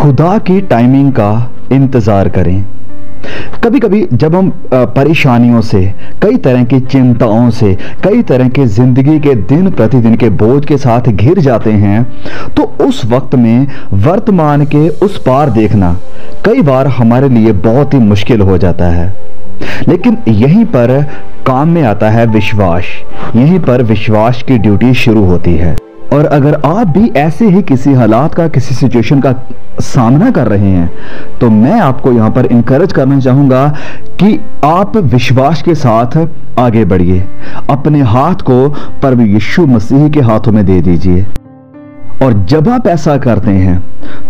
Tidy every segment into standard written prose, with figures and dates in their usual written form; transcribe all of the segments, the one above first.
खुदा की टाइमिंग का इंतज़ार करें। कभी कभी जब हम परेशानियों से, कई तरह की चिंताओं से, कई तरह के ज़िंदगी के दिन प्रतिदिन के बोझ के साथ घिर जाते हैं, तो उस वक्त में वर्तमान के उस पार देखना कई बार हमारे लिए बहुत ही मुश्किल हो जाता है। लेकिन यहीं पर काम में आता है विश्वास। यहीं पर विश्वास की ड्यूटी शुरू होती है। और अगर आप भी ऐसे ही किसी हालात का, किसी सिचुएशन का सामना कर रहे हैं, तो मैं आपको यहाँ पर इनकरेज करना चाहूँगा कि आप विश्वास के साथ आगे बढ़िए। अपने हाथ को प्रभु यीशु मसीह के हाथों में दे दीजिए। और जब आप ऐसा करते हैं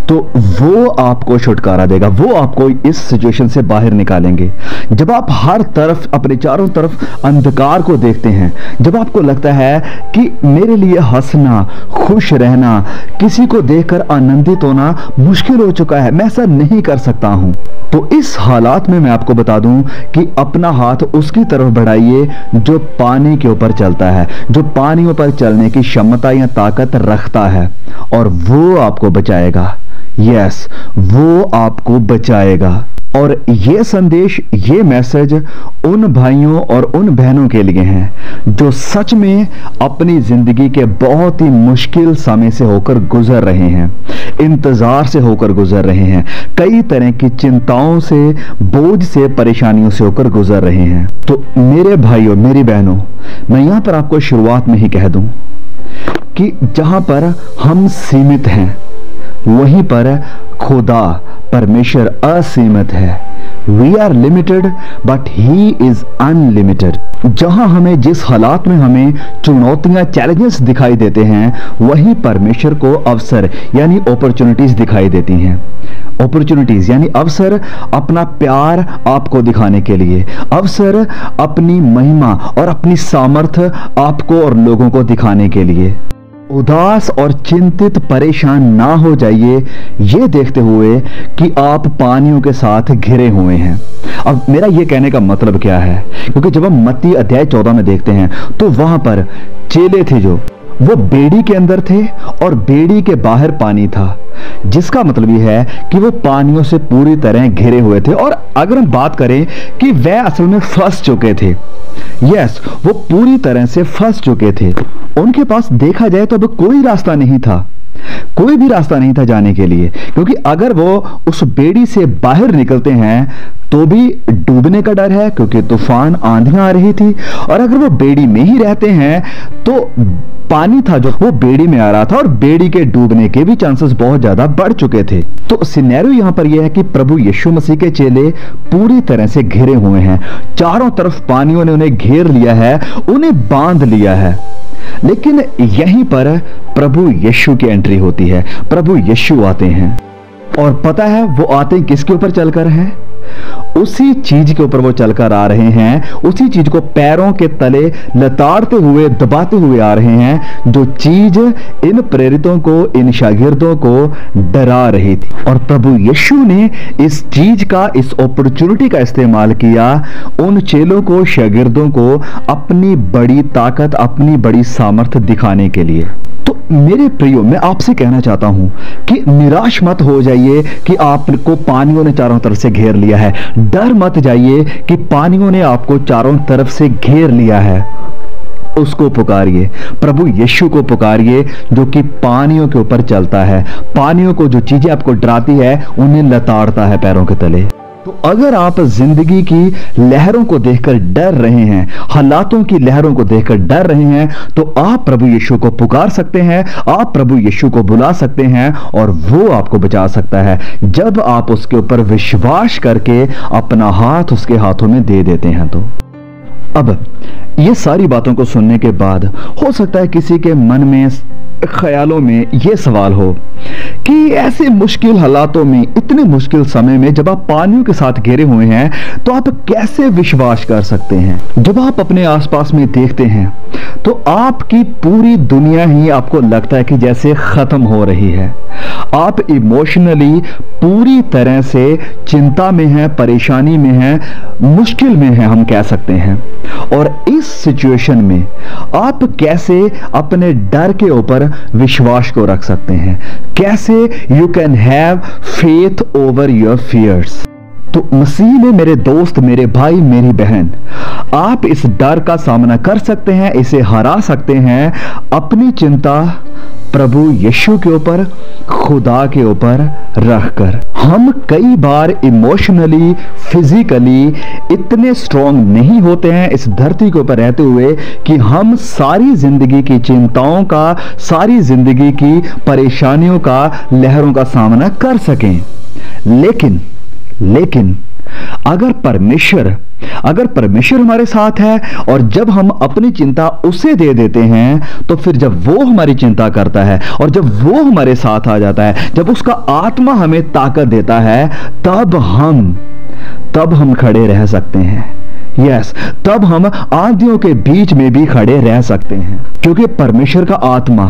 तो वो आपको छुटकारा देगा, वो आपको इस सिचुएशन से बाहर निकालेंगे। जब आप हर तरफ, अपने चारों तरफ अंधकार को देखते हैं, जब आपको लगता है कि मेरे लिए हंसना, खुश रहना, किसी को देखकर आनंदित होना मुश्किल हो चुका है, मैं ऐसा नहीं कर सकता हूं, तो इस हालात में मैं आपको बता दूं कि अपना हाथ उसकी तरफ बढ़ाइए जो पानी के ऊपर चलता है, जो पानियों पर चलने की क्षमता या ताकत रखता है, और वो आपको बचाएगा। यस, वो आपको बचाएगा। और ये संदेश, ये मैसेज उन भाइयों और उन बहनों के लिए हैं जो सच में अपनी जिंदगी के बहुत ही मुश्किल समय से होकर गुजर रहे हैं, इंतजार से होकर गुजर रहे हैं, कई तरह की चिंताओं से, बोझ से, परेशानियों से होकर गुजर रहे हैं। तो मेरे भाइयों, मेरी बहनों, मैं यहाँ पर आपको शुरुआत में ही कह दूं कि जहां पर हम सीमित हैं, वहीं पर खुदा, परमेश्वर असीमित है। We are limited, but He is unlimited। जहां हमें, जिस हालात में हमें चुनौतियां, चैलेंजेस दिखाई देते हैं, वहीं परमेश्वर को अवसर यानी अपॉर्चुनिटीज दिखाई देती हैं। अपॉर्चुनिटीज यानी अवसर अपना प्यार आपको दिखाने के लिए, अवसर अपनी महिमा और अपनी सामर्थ्य आपको और लोगों को दिखाने के लिए। उदास और चिंतित, परेशान ना हो जाइए ये देखते हुए कि आप पानियों के साथ घिरे हुए हैं। अब मेरा ये कहने का मतलब क्या है, क्योंकि जब हम मत्ती अध्याय 14 में देखते हैं तो वहां पर चेले थे जो वो बेड़ी के अंदर थे और बेड़ी के बाहर पानी था, जिसका मतलब ये है कि वो पानियों से पूरी तरह घिरे हुए थे। और अगर हम बात करें कि वह असल में फंस चुके थे, यस, वो पूरी तरह से फंस चुके थे। उनके पास देखा जाए तो अब कोई रास्ता नहीं था, कोई भी रास्ता नहीं था जाने के लिए, क्योंकि अगर वो उस बेड़ी से बाहर निकलते हैं तो भी डूबने का डर है, क्योंकि तूफान, आंधियां आ रही थी। और अगर वो बेड़ी में ही रहते हैं तो पानी था जो वो बेड़ी में आ रहा था और बेड़ी के डूबने के भी चांसेस बहुत ज्यादा बढ़ चुके थे। तो सिनेरियो यहां पर यह है कि प्रभु यीशु मसीह के चेले पूरी तरह से घिरे हुए हैं, चारों तरफ पानियों ने उन्हें घेर लिया है, उन्हें बांध लिया है। लेकिन यहीं पर प्रभु यीशु की एंट्री होती है। प्रभु यीशु आते हैं, और पता है वो आते किसके ऊपर चलकर हैं? उसी चीज के ऊपर वो चलकर आ रहे हैं, उसी चीज को पैरों के तले लताड़ते हुए, दबाते हुए आ रहे हैं, जो चीज इन प्रेरितों को, इन शागिर्दों को डरा रही थी। और प्रभु यीशु ने इस चीज का, इस अपॉर्चुनिटी का इस्तेमाल किया उन चेलों को, शागिर्दों को अपनी बड़ी ताकत, अपनी बड़ी सामर्थ्य दिखाने के लिए। तो मेरे प्रियो, मैं आपसे कहना चाहता हूं कि निराश मत हो जाइए कि आपको पानियों ने चारों तरफ से घेर लिया है। डर मत जाइए कि पानियों ने आपको चारों तरफ से घेर लिया है। उसको पुकारिए, प्रभु यीशु को पुकारिए, जो कि पानियों के ऊपर चलता है। पानियों को, जो चीजें आपको डराती है, उन्हें लताड़ता है पैरों के तले। तो अगर आप जिंदगी की लहरों को देखकर डर रहे हैं, हालातों की लहरों को देखकर डर रहे हैं, तो आप प्रभु यीशु को पुकार सकते हैं, आप प्रभु यीशु को बुला सकते हैं, और वो आपको बचा सकता है जब आप उसके ऊपर विश्वास करके अपना हाथ उसके हाथों में दे देते हैं। तो अब ये सारी बातों को सुनने के बाद हो सकता है किसी के मन में, ख्यालों में ये सवाल हो कि ऐसे मुश्किल हालातों में, इतने मुश्किल समय में, जब आप पानियों के साथ घिरे हुए हैं, तो आप कैसे विश्वास कर सकते हैं? जब आप अपने आसपास में देखते हैं तो आपकी पूरी दुनिया ही आपको लगता है कि जैसे खत्म हो रही है। आप इमोशनली पूरी तरह से चिंता में हैं, परेशानी में हैं, मुश्किल में हैं, हम कह सकते हैं। और इस सिचुएशन में आप कैसे अपने डर के ऊपर विश्वास को रख सकते हैं। कैसे? You can have faith over your fears. तो मसीह में मेरे दोस्त, मेरे भाई, मेरी बहन, आप इस डर का सामना कर सकते हैं, इसे हरा सकते हैं अपनी चिंता प्रभु यीशु के ऊपर, खुदा के ऊपर रखकर। हम कई बार इमोशनली, फिजिकली इतने स्ट्रांग नहीं होते हैं इस धरती के ऊपर रहते हुए कि हम सारी जिंदगी की चिंताओं का, सारी जिंदगी की परेशानियों का, लहरों का सामना कर सकें। लेकिन अगर परमेश्वर हमारे साथ है और जब हम अपनी चिंता उसे दे देते हैं, तो फिर जब वो हमारी चिंता करता है और जब वो हमारे साथ आ जाता है, जब उसका आत्मा हमें ताकत देता है, तब हम खड़े रह सकते हैं। यस, तब हम आंधियों के बीच में भी खड़े रह सकते हैं, क्योंकि परमेश्वर का आत्मा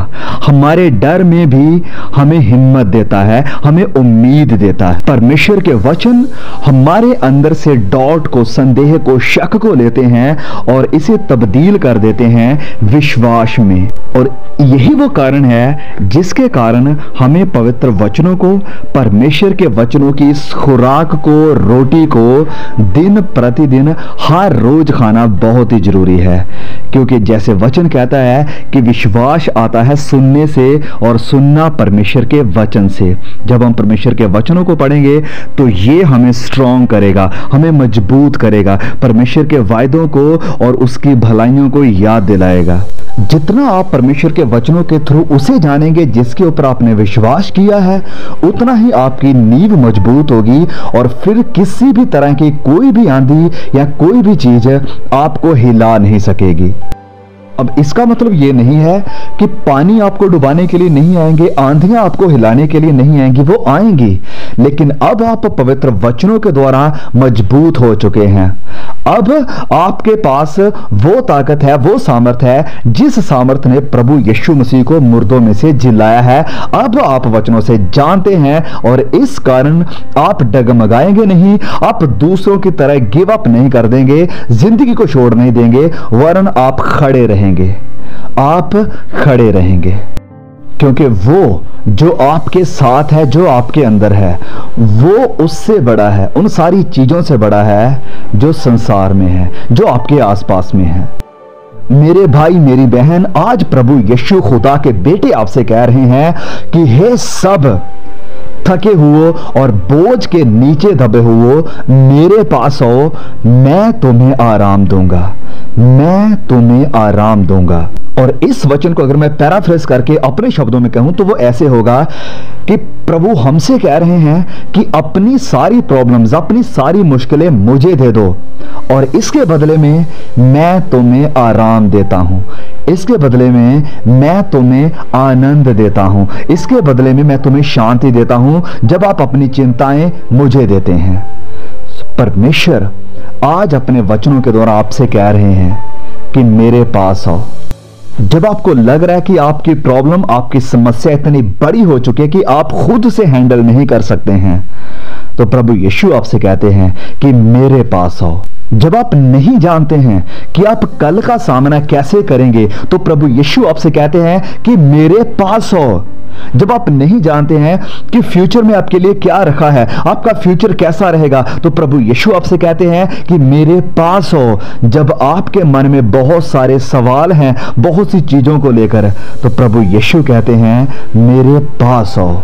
हमारे डर में भी हमें हिम्मत देता है, हमें उम्मीद देता है। परमेश्वर के वचन हमारे अंदर से डाउट को, संदेह को, शक को लेते हैं और इसे तब्दील कर देते हैं विश्वास में। और यही वो कारण है जिसके कारण हमें पवित्र वचनों को, परमेश्वर के वचनों की इस खुराक को, रोटी को दिन प्रतिदिन हर रोज खाना बहुत ही जरूरी है। क्योंकि जैसे वचन कहता है कि विश्वास आता है सुनने से और सुनना परमेश्वर के वचन से। जब हम परमेश्वर के वचनों को पढ़ेंगे तो ये हमें स्ट्रांग करेगा, हमें मजबूत करेगा, परमेश्वर के वायदों को और उसकी भलाइयों को याद दिलाएगा। जितना आप परमेश्वर के वचनों के थ्रू उसे जानेंगे जिसके ऊपर आपने विश्वास किया है, उतना ही आपकी नींव मजबूत होगी और फिर किसी भी तरह की कोई भी आंधी या कोई भी चीज आपको हिला नहीं सकेगी। अब इसका मतलब ये नहीं है कि पानी आपको डुबाने के लिए नहीं आएंगे, आंधियां आपको हिलाने के लिए नहीं आएंगी, वो आएंगी, लेकिन अब आप पवित्र वचनों के द्वारा मजबूत हो चुके हैं। अब आपके पास वो ताकत है, वो सामर्थ है जिस सामर्थ ने प्रभु यीशु मसीह को मुर्दों में से जिलाया है। अब आप वचनों से जानते हैं और इस कारण आप डगमगाएंगे नहीं, आप दूसरों की तरह गिव अप नहीं कर देंगे, जिंदगी को छोड़ नहीं देंगे, वरन आप खड़े रहेंगे, आप खड़े रहेंगे। क्योंकि वो जो आपके साथ है, जो आपके अंदर है, वो उससे बड़ा है, उन सारी चीजों से बड़ा है जो संसार में है, जो आपके आसपास में है। मेरे भाई, मेरी बहन, आज प्रभु यीशु खुदा के बेटे आपसे कह रहे हैं कि हे सब थके हुए और बोझ के नीचे दबे हुए मेरे पास आओ, मैं तुम्हें आराम दूंगा, मैं तुम्हें आराम दूंगा। और इस वचन को अगर मैं पैराफ्रेज करके अपने शब्दों में कहूं तो वो ऐसे होगा कि प्रभु हमसे कह रहे हैं कि अपनी सारी प्रॉब्लम्स, अपनी सारी मुश्किलें मुझे दे दो और इसके बदले में मैं तुम्हें आराम देता हूं, इसके बदले में मैं तुम्हें आनंद देता हूं, इसके बदले में मैं तुम्हें शांति देता हूं जब आप अपनी चिंताएं मुझे देते हैं। परमेश्वर आज अपने वचनों के द्वारा आपसे कह रहे हैं कि मेरे पास आओ। जब आपको लग रहा है कि आपकी प्रॉब्लम, आपकी समस्या इतनी बड़ी हो चुकी है कि आप खुद से हैंडल नहीं कर सकते हैं, तो प्रभु यीशु आपसे कहते हैं कि मेरे पास आओ। जब आप नहीं जानते हैं कि आप कल का सामना कैसे करेंगे, तो प्रभु यीशु आपसे कहते हैं कि मेरे पास आओ। जब आप नहीं जानते हैं कि फ्यूचर में आपके लिए क्या रखा है, आपका फ्यूचर कैसा रहेगा, तो प्रभु यीशु आपसे कहते हैं कि मेरे पास हो। जब आपके मन में बहुत सारे सवाल हैं, बहुत सी चीजों को लेकर, तो प्रभु यीशु कहते हैं मेरे पास हो।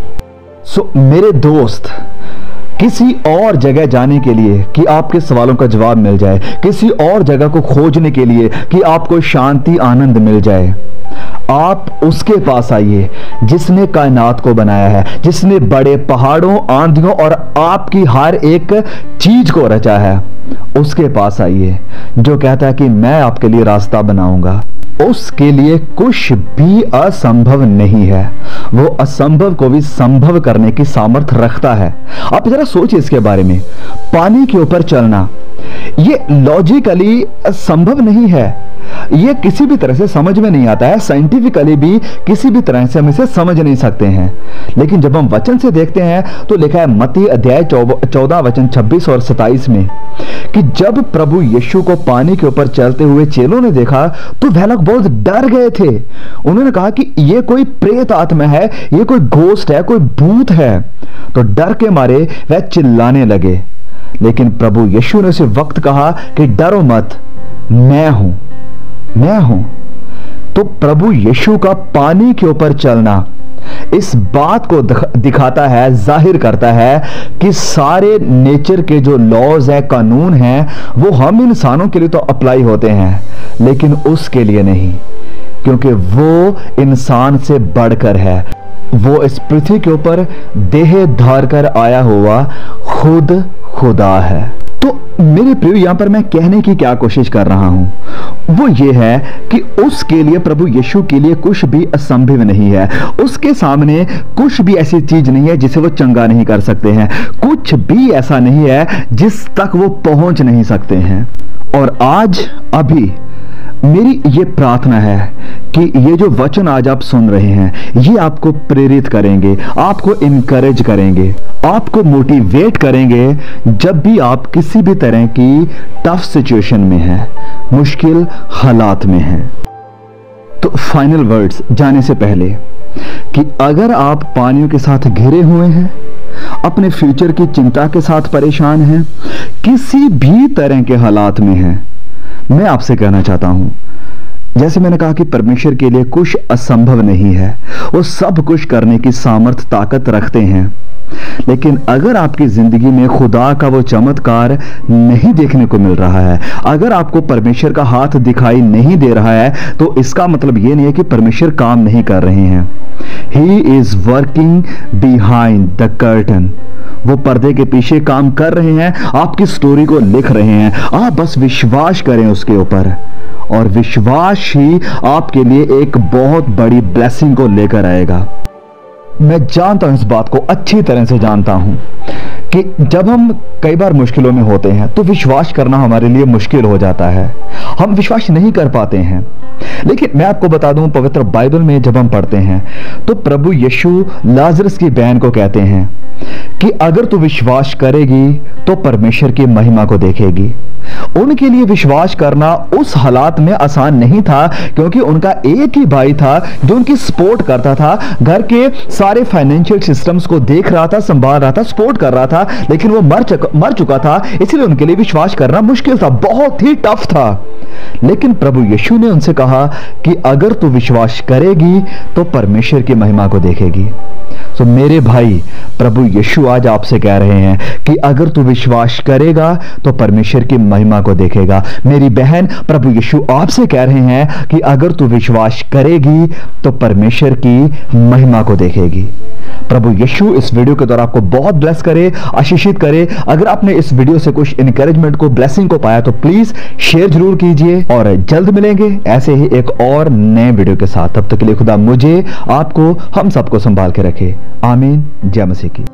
सो मेरे दोस्त, किसी और जगह जाने के लिए कि आपके सवालों का जवाब मिल जाए, किसी और जगह को खोजने के लिए कि आपको शांति, आनंद मिल जाए, आप उसके पास आइए जिसने कायनात को बनाया है, जिसने बड़े पहाड़ों, आंधियों और आपकी हर एक चीज को रचा है। उसके पास आइए जो कहता है कि मैं आपके लिए रास्ता बनाऊंगा। उसके लिए कुछ भी असंभव नहीं है, वो असंभव को भी संभव करने की सामर्थ रखता है। आप जरा सोचिए इसके बारे में। पानी के ऊपर चलना ये लॉजिकली संभव नहीं है, ये किसी भी तरह से समझ में नहीं आता है, साइंटिफिकली भी किसी भी तरह से हम इसे समझ नहीं सकते हैं। लेकिन जब हम वचन से देखते हैं तो लिखा है मत्ती अध्याय 14 वचन 26 और 27 में कि जब प्रभु यीशु को पानी के ऊपर चलते हुए चेलों ने देखा तो वह लोग बहुत डर गए थे। उन्होंने कहा कि ये कोई प्रेत आत्मा है, ये कोई घोस्ट है, कोई भूत है। तो डर के मारे वह चिल्लाने लगे। लेकिन प्रभु यीशु ने उस वक्त कहा कि डरो मत, मैं हूं, मैं हूं। तो प्रभु यीशु का पानी के ऊपर चलना इस बात को दिखाता है, जाहिर करता है कि सारे नेचर के जो लॉज है, कानून हैं, वो हम इंसानों के लिए तो अप्लाई होते हैं लेकिन उसके लिए नहीं, क्योंकि वो इंसान से बढ़कर है। वो इस पृथ्वी के ऊपर देह धार कर आया हुआ खुद खुदा है। तो मेरे प्रिय, यहां पर मैं कहने की क्या कोशिश कर रहा हूं वो ये है कि उसके लिए, प्रभु यीशु के लिए कुछ भी असंभव नहीं है। उसके सामने कुछ भी ऐसी चीज नहीं है जिसे वो चंगा नहीं कर सकते हैं। कुछ भी ऐसा नहीं है जिस तक वो पहुंच नहीं सकते हैं। और आज अभी मेरी ये प्रार्थना है कि ये जो वचन आज आप सुन रहे हैं ये आपको प्रेरित करेंगे, आपको इनकरेज करेंगे, आपको मोटिवेट करेंगे जब भी आप किसी भी तरह की टफ सिचुएशन में हैं, मुश्किल हालात में हैं। तो फाइनल वर्ड्स जाने से पहले कि अगर आप पानियों के साथ घिरे हुए हैं, अपने फ्यूचर की चिंता के साथ परेशान हैं, किसी भी तरह के हालात में हैं, मैं आपसे कहना चाहता हूं, जैसे मैंने कहा कि परमेश्वर के लिए कुछ असंभव नहीं है, वो सब कुछ करने की सामर्थ ताकत रखते हैं। लेकिन अगर आपकी जिंदगी में खुदा का वो चमत्कार नहीं देखने को मिल रहा है, अगर आपको परमेश्वर का हाथ दिखाई नहीं दे रहा है, तो इसका मतलब ये नहीं है कि परमेश्वर काम नहीं कर रहे हैं। He is working behind the curtain। वो पर्दे के पीछे काम कर रहे हैं, आपकी स्टोरी को लिख रहे हैं। आप बस विश्वास करें उसके ऊपर, और विश्वास ही आपके लिए एक बहुत बड़ी ब्लेसिंग को लेकर आएगा। मैं जानता हूं, इस बात को अच्छी तरह से जानता हूं कि जब हम कई बार मुश्किलों में होते हैं तो विश्वास करना हमारे लिए मुश्किल हो जाता है, हम विश्वास नहीं कर पाते हैं। लेकिन मैं आपको बता दूं, पवित्र बाइबल में जब हम पढ़ते हैं तो प्रभु यीशु लाजरस की बहन को कहते हैं कि अगर तू विश्वास करेगी तो परमेश्वर की महिमा को देखेगी। उनके लिए विश्वास करना उस हालात में आसान नहीं था, क्योंकि उनका एक ही भाई था जो उनकी सपोर्ट करता था, घर के सारे फाइनेंशियल सिस्टम्स को देख रहा था, संभाल रहा था, सपोर्ट कर रहा था, लेकिन वो मर चुका था। इसलिए उनके लिए विश्वास करना मुश्किल था, बहुत ही टफ था। लेकिन प्रभु यीशु ने उनसे कहा कि अगर तू विश्वास करेगी तो परमेश्वर की महिमा को देखेगी। तो मेरे भाई, प्रभु यीशु आज आपसे कह रहे हैं कि अगर तू विश्वास करेगा तो परमेश्वर की महिमा को देखेगा। मेरी बहन, प्रभु यीशु आपसे कह रहे हैं कि अगर तू विश्वास करेगी तो परमेश्वर की महिमा को देखेगी। प्रभु यीशु इस वीडियो के द्वारा आपको बहुत ब्लेस करे, आशीषित करे। अगर आपने इस वीडियो से कुछ इनकरेजमेंट को, ब्लेसिंग को पाया तो प्लीज शेयर जरूर कीजिए, और जल्द मिलेंगे ऐसे ही एक और नए वीडियो के साथ। तब तक के लिए खुदा मुझे, आपको, हम सबको संभाल के रखे। आमीन। जय मसीह की।